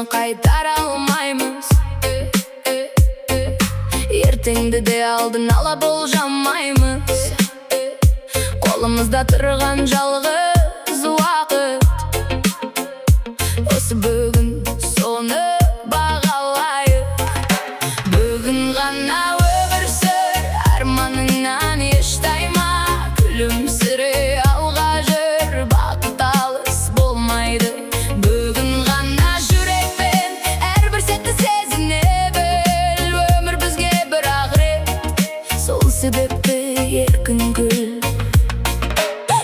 Қайтара алмаймыз, ертеңді де алдын ала болжамаймыз. Қолымызда тұрған жалғыз уақыт, осы бүгін соны бағалайық. Бүгін ғана өмір сүр, арманыңнан еш тайма, күлімсіре алға жүр, бақыт алыс болмайды. Себепті еркін гүл,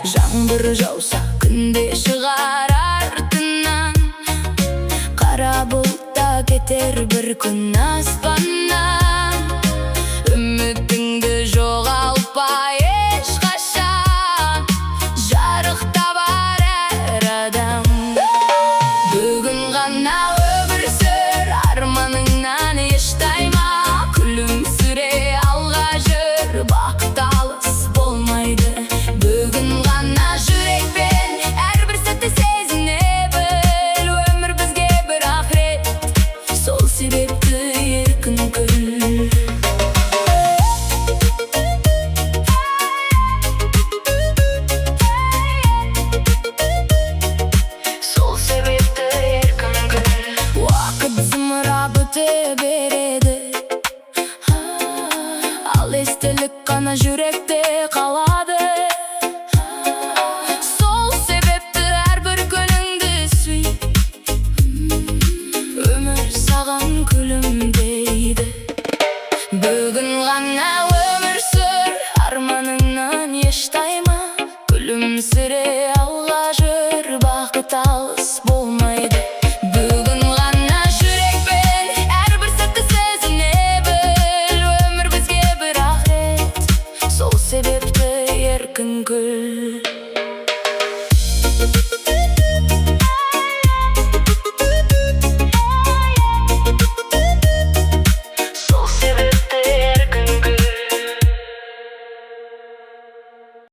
жаңбыр жауса күнде шығар артынан, қара бұлтта кетер бір күн аспаннан. Үмітіңді жоғалтпа ешқашан, жарықта бар әр адам. Бүгін ғана өмір сүр, арманыңнан еш тайма, күлімсіре алға жүр, бақыт алыс болмайды. Бүгін ғана жүрекпен әрбір сәтті сезіне біл, өмір бізге бір ақырет, сол себепті еркін күл. Сол себепті еркін күл. Уақыт зымырап өте береді, ал естелік қана жүректе қалады. Сол себепті әрбір күніңді сүй, өмір саған күлімдейді. Бүгін ғана өмір сүр, арманыңнан еш тайма, күлімсіре алға жүр, бақыт алыс болмайды. Бүгін ғана жүрекпен әрбір сәтті сезіне біл, өмір бізге бір ақырет, сол себепті еркін күл.